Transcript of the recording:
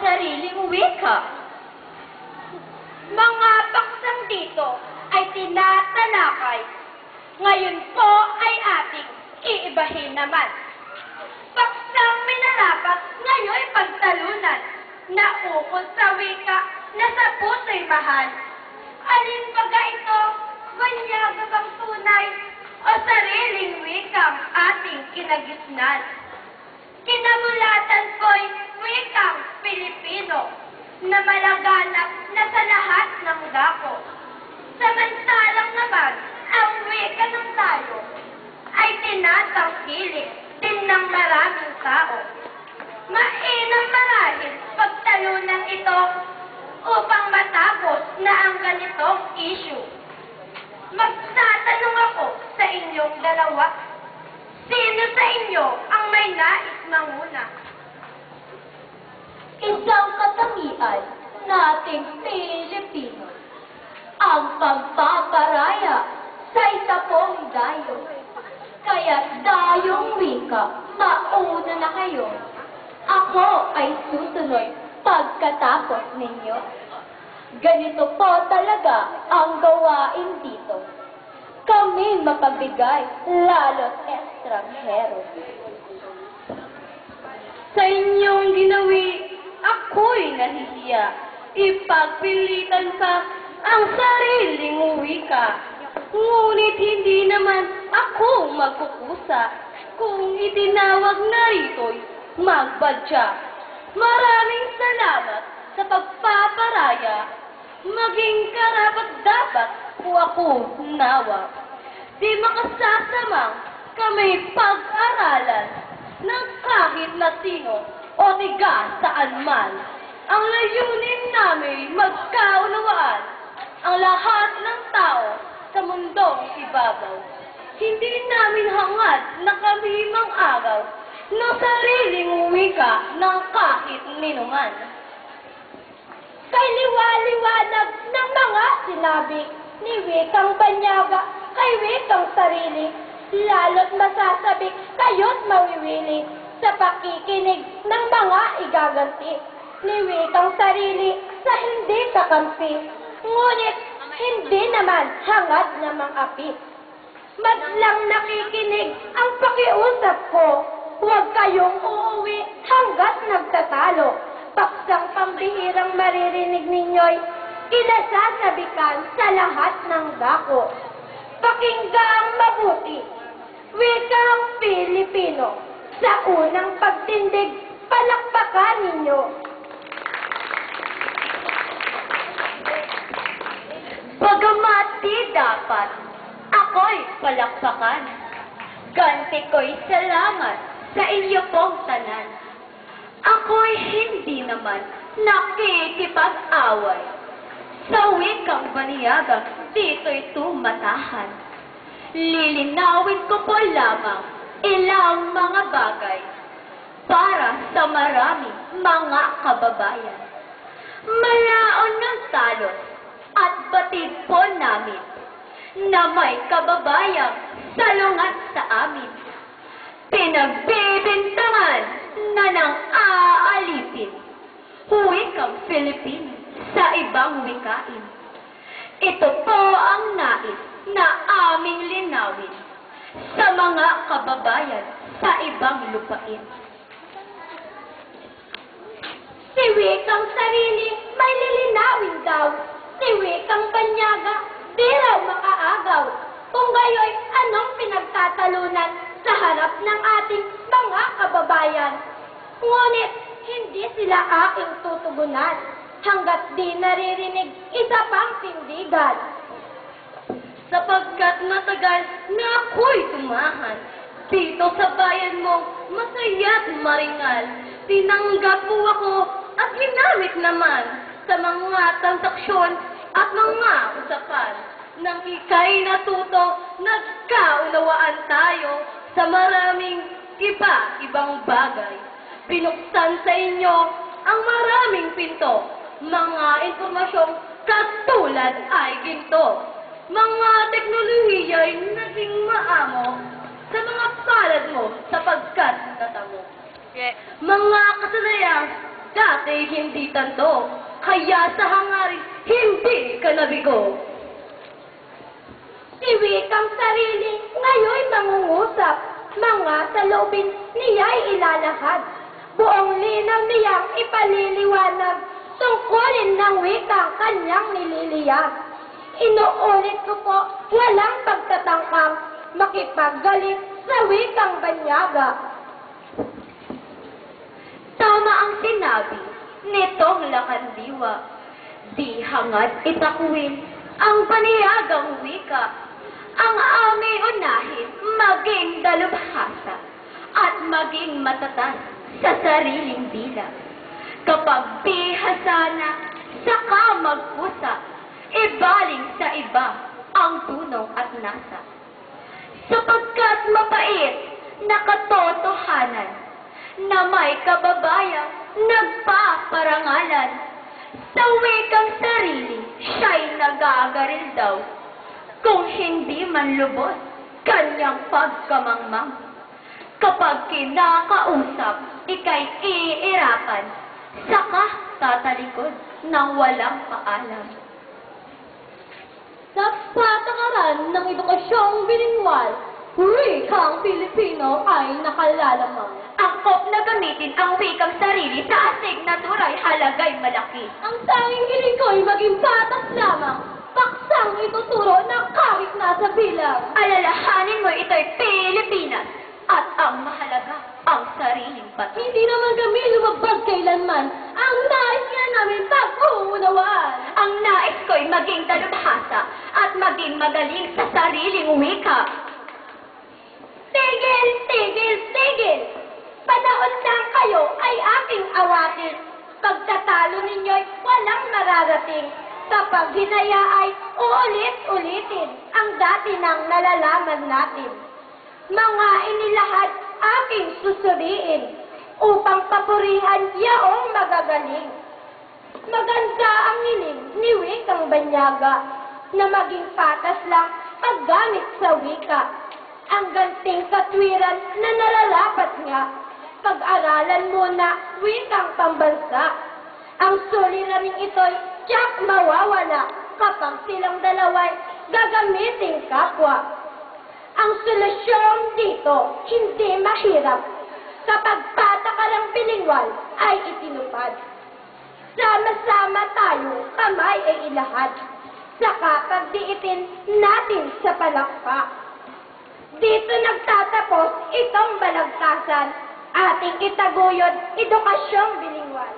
sariling wika. Mga paksang dito ay tinatalakay. Ngayon po ay ating iibahin naman. Paksang minarapat ngayon pagtalunan na ukol sa wika na sa puso'y mahal. Alin baga ito, banyaga bang tunay o sariling wikang ating kinagisnan? Kinamulatan ko'y wikang Pilipino na malaganap na sa lahat ng dako. Samantalang naman, ang wika ng tayo ay tinatangkilik din ng maraming tao. Mainam marahil pagtalunan ito upang matapos na ang ganitong issue. Magtatanong ako sa inyong dalawa. Sino sa inyo ang may nais manguna? Isang katangian nating Pilipino, ang pagpaparaya sa isa pong dayo. Kaya't dayong wika, mauna na kayo. Ako ay susunod pagkatapos ninyo. Ganito po talaga ang gawain dito. Kami mapabigay, lalo't estranghero. Sa inyong ginawi, ako'y nahihiya. Ipagpilitan ka ang sariling wika. Ngunit hindi naman ako magkukusa kung itinawag na rito'y magbadya. Maraming salamat sa pagpaparaya. Maging karapat-dapat ko ako nawa. Di makasasamang kami pag-aralan ng kahit na sino o tiga saan man. Ang layunin namin magkaunawaan ang lahat ng tao sa mundong ibabaw. Hindi namin hangad na kami mang-agaw ng sariling wika ng kahit ninuman. Kay liwaliwanag ng mga sinabi ni Wikang Banyaga kay Wikang Sarili, lalo't masasabi kayo't mawiwili sa pakikinig ng mga igaganti ni Wikang Sarili sa hindi kakampi. Ngunit hindi naman hangad na mang-api. Madlang nakikinig ang pakiusap ko, huwag kayong uuwi hanggat nagtatalo. Paksang pambihirang maririnig ninyo'y kinasasabikan sa lahat ng dako. Pakinggang mabuti, wikang Pilipino, sa unang pagtindig, palakpakan ninyo. Bagamat di dapat, ako'y palakpakan. Ganti ko'y salamat sa inyo pong tanan. Ako'y hindi naman nakikipag-away. Sa wikang Banyaga, dito'y tumatahan. Lilinawin ko po lamang ilang mga bagay para sa maraming mga kababayan. Malaon ng talos at batid po namin na may kababayang salungat sa amin. Pinagbibintangan na nang aalipin, wikang Filipino sa ibang wikain. Ito po ang nais na aming linawin sa mga kababayan sa ibang lupain. Si Wikang Sarili may lilinawin daw. Si Wikang Banyaga di raw makaagaw. Kung gayo'y anong pinagtatalunan sa harap ng ating mga kababayan. Ngunit hindi sila aking tutugunan hanggat di naririnig isa pang tindigan. Sapagkat matagal na ako'y tumahan dito sa bayan mo, masaya't maringal. Tinanggap mo ako at ginamit naman sa mga transaksyon at mga usapan. Nang ika'y natuto, nagkaunawaan tayo sa maraming iba-ibang bagay. Binuksan sa inyo ang maraming pinto, mga impormasyong katulad ay ginto. Mga teknolohiya'y naging maamo sa mga palad mo sapagkat natamo. Mga kasanayang dati hindi tanto, kaya sa hangarin hindi ka nabigo. Si wikang sarili ngayon mangungusap, mga salubin niya'y ilalahad. Buong linaw niyang ipaliliwanag, tungkulin ng wikang kanyang nililiyag. Inuulit ko po, walang pagtatangkang makipaggalit sa wikang banyaga. Tama ang sinabi nitong lakandiwa, di hangad itakwil ang paniyagang wika, ang aming unahin maging dalubhasa at maging matatag sa sariling bilang. Kapag bihasa na, saka mag-usap, ibaling sa iba ang tunong at nasa. Sapagkat mapait na katotohanan na may kababayang nagpaparangalan, sa wikang sarili siya'y nagagaril daw, kung hindi man lubos kanyang pagkamangmang. Kapag kinakausap, ika'y iirapan, saka tatalikod ng walang paalam. Sa patakaran ng edukasyong bilingual, wikang Pilipino ay nakalalamang. Angkop na gamitin ang wikang sarili sa asignaturay halagay malaki. Ang tanging hiling ko'y maging patas lamang, paksang ituturo na kahit nasa bilang. Alalahanin mo ito'y Pilipinas at ang mahalaga ang sariling batas. Hindi naman kami lumabag kailanman. Ang nais nga namin pag-uunawaan. Ang nais ko'y maging dalubhasa at maging magaling sa sariling wika. Tigil, tigil, tigil! Panahon lang kayo ay aking awatin. Pagtatalo ninyo'y walang mararating. Kapag hinaya ay uulit-ulitin ang dati nang nalalaman natin. Mga inilahad aking susuriin upang papurihan yaong magagaling. Maganda ang hiling ni wikang banyaga na maging patas lang paggamit sa wika. Ang ganting katwiran na nararapat nga, pag-aralan muna wikang pambansa. Ang suliraning ito'y tiyak mawawala kapag silang dalawa'y gagamiting kapwa. Ang solusyon dito hindi mahirap kapag patakarang bilingual ay itinupad. Sama-sama tayo, kamay ay ilahad, saka pagdiitin natin sa palakpak. Dito nagtatapos itong balagtasan, ating itaguyod edukasyong bilingual.